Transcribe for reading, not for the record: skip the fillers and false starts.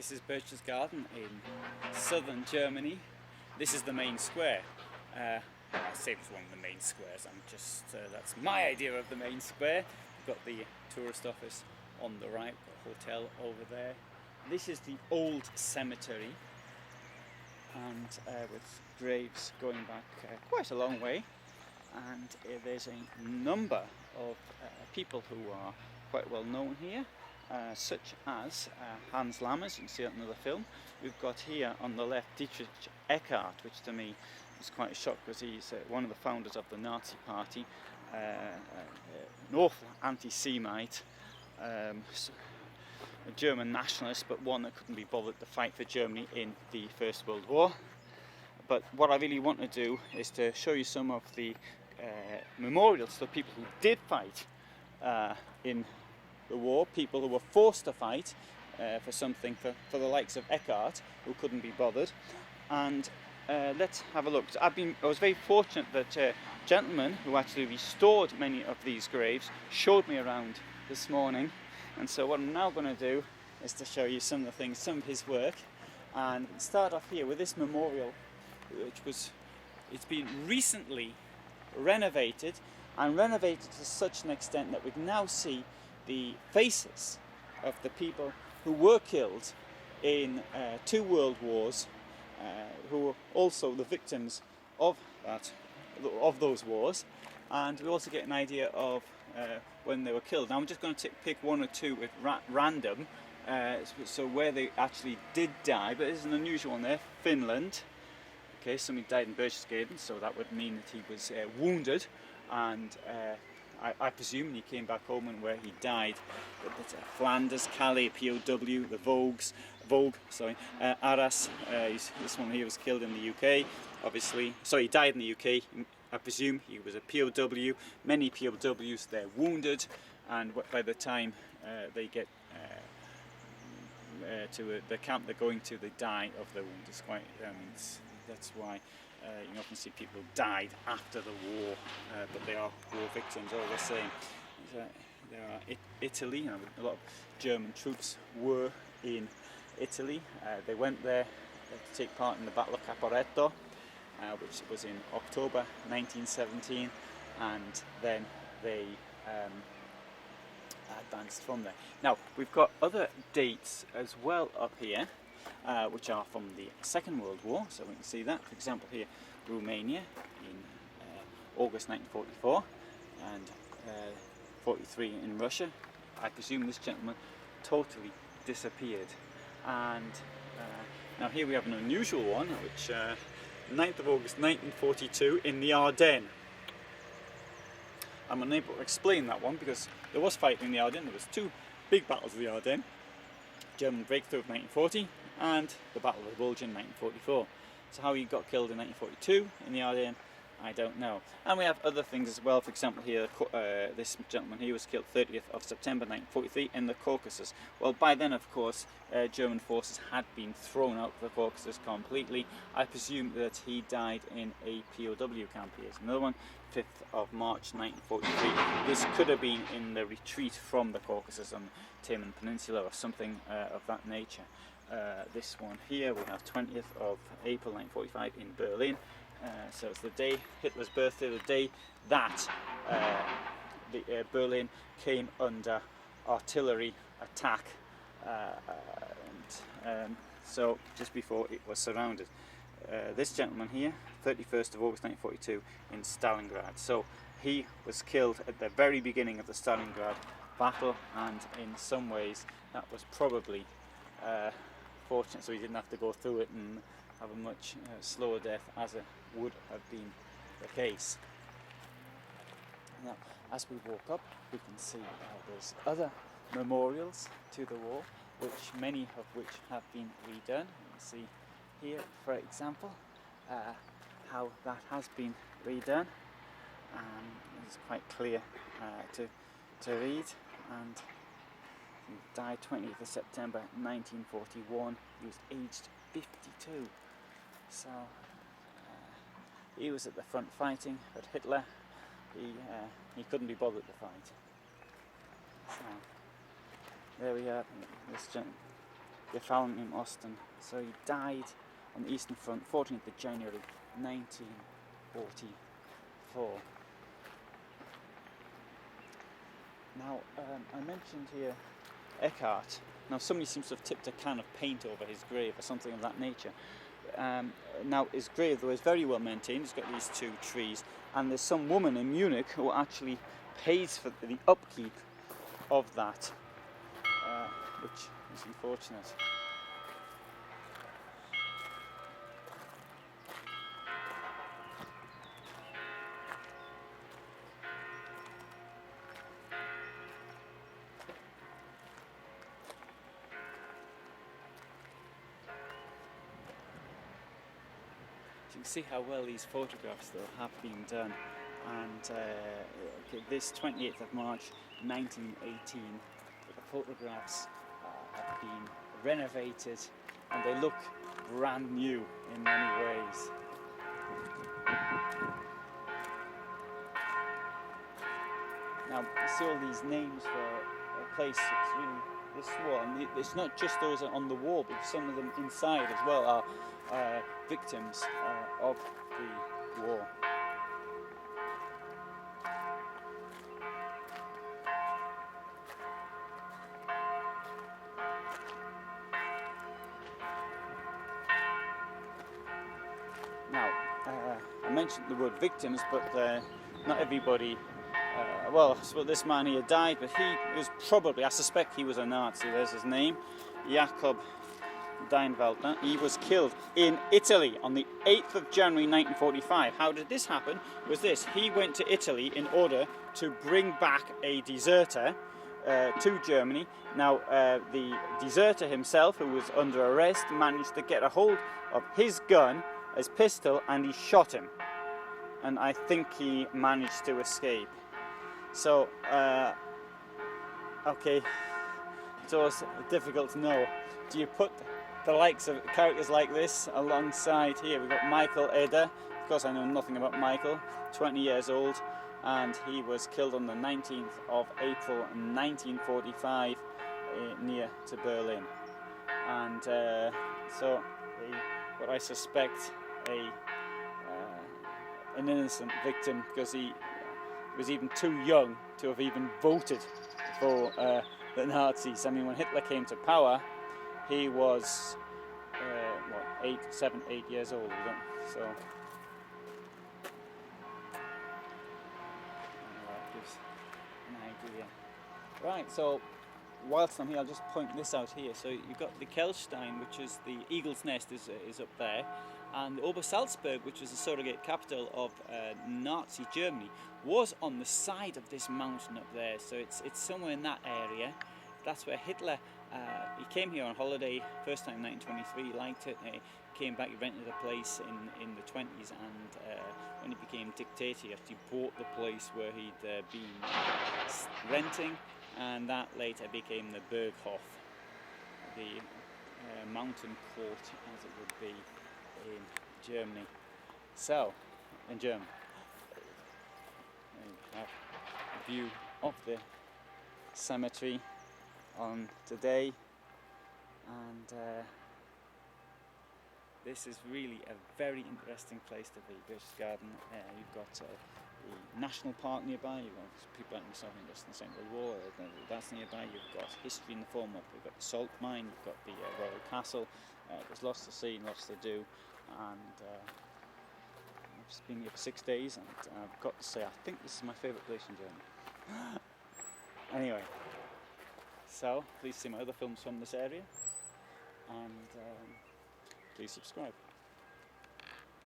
This is Berchtesgaden in southern Germany. This is the main square. I say it was one of the main squares. That's my idea of the main square. We've got the tourist office on the right, the hotel over there. This is the old cemetery, and with graves going back quite a long way. And there's a number of people who are quite well known here, such as Hans Lammers. You can see that in another film. We've got here on the left Dietrich Eckart, which to me was quite a shock because he's one of the founders of the Nazi Party, an awful anti-Semite, a German nationalist, but one that couldn't be bothered to fight for Germany in the First World War. But what I really want to do is to show you some of the memorials to people who did fight in the war, people who were forced to fight for something, for the likes of Eckart, who couldn't be bothered. And let's have a look. I was very fortunate that a gentleman who actually restored many of these graves showed me around this morning. And so what I'm now going to do is to show you some of the things, some of his work, and start off here with this memorial, it's been recently renovated, and renovated to such an extent that we can now see the faces of the people who were killed in 2 world wars, who were also the victims of those wars, and we also get an idea of when they were killed. Now I'm just going to pick 1 or 2 at random, so where they actually did die, but there's an unusual one there, Finland. Okay, somebody died in Berchtesgaden, so that would mean that he was wounded, and I presume he came back home and where he died. But Flanders, Calais, POW, the Vogue, Arras, this one here was killed in the UK, obviously. Sorry, he died in the UK. I presume he was a POW. Many POWs, they're wounded, and by the time they get to the camp they're going to, they die of their wounds. It's quite, that's why you often see people who died after the war, but they are war victims all the same. There are Italy. A lot of German troops were in Italy. They went there to take part in the Battle of Caporetto, which was in October 1917, and then they advanced from there. Now we've got other dates as well up here, which are from the Second World War, so we can see that. For example, here Romania in August 1944, and 43 in Russia. I presume this gentleman totally disappeared. And now here we have an unusual one, which 9th of August 1942 in the Ardennes. I'm unable to explain that one because there was fighting in the Ardennes. There was 2 big battles of the Ardennes. German breakthrough of 1940 and the Battle of the Bulge in 1944. So how he got killed in 1942 in the Ardennes, I don't know. And we have other things as well. For example, here this gentleman here was killed 30th of September 1943 in the Caucasus. Well, by then, of course, German forces had been thrown out of the Caucasus completely. I presume that he died in a POW camp. Here's another one, 5th of March 1943. This could have been in the retreat from the Caucasus on Taman Peninsula or something of that nature. This one here, we have 20th of April 1945 in Berlin. So it's the day, Hitler's birthday, the day that Berlin came under artillery attack, so just before it was surrounded. This gentleman here, 31st of August 1942 in Stalingrad. So he was killed at the very beginning of the Stalingrad battle, and in some ways that was probably fortunate, so he didn't have to go through it and have a much slower death, as it would have been the case. Now, as we walk up, we can see there's other memorials to the war, many of which have been redone. You can see here, for example, how that has been redone. It's quite clear to read. And he died 20th of September 1941. He was aged 52. So he was at the front fighting, but Hitler, he couldn't be bothered to fight. So there we are, this Gefallen im Osten. So he died on the Eastern Front, 14th of January 1944. Now, I mentioned here Eckhart. Now, somebody seems to have tipped a can of paint over his grave or something of that nature. Now, his grave, though, is very well maintained. It's got these two trees, and there's some woman in Munich who actually pays for the upkeep of that, which is unfortunate. You can see how well these photographs though have been done, and this 28th of March 1918, the photographs have been renovated and they look brand new in many ways. Now you see all these names for a place. It's really this one. It's not just those on the wall, but some of them inside as well are victims of the war. Now, I mentioned the word victims, but not everybody. Well, so this man here died, but he was probably, I suspect he was a Nazi. There's his name, Jakob Deinwaldner. He was killed in Italy on the 8th of January 1945. How did this happen? Was this: he went to Italy in order to bring back a deserter to Germany. Now, the deserter himself, who was under arrest, managed to get a hold of his gun, his pistol, and he shot him. And I think he managed to escape. So, okay, it's always difficult to know. Do you put the likes of characters like this alongside here? We've got Michael Eder. Of course, I know nothing about Michael. 20 years old, and he was killed on the 19th of April 1945 near to Berlin. And so, what I suspect an innocent victim, because he was even too young to have even voted for the Nazis. I mean, when Hitler came to power, he was what, 7, 8 years old. So that gives an idea. Right. So whilst I'm here, I'll just point this out here. So you've got the Kelstein, which is the Eagle's Nest, is up there, and Obersalzberg, which is the surrogate capital of Nazi Germany, was on the side of this mountain up there. So it's somewhere in that area. That's where Hitler, he came here on holiday, first time in 1923, he liked it, came back, he rented a place in the 20s, and when he became dictator, he actually bought the place where he'd been renting, and that later became the Berghof, the mountain court, as it would be in Germany. So, in Germany, we have a view of the cemetery on today, and this is really a very interesting place to be, Berchtesgaden. You've got the national park nearby, you've got people like myself interested in the Second World War, that's nearby. You've got history in the form of, we've got the salt mine, you've got the royal castle. There's lots to see, lots to do, and I've just been here for 6 days, and I've got to say, I think this is my favourite place in Germany. Anyway, so please see my other films from this area, and please subscribe.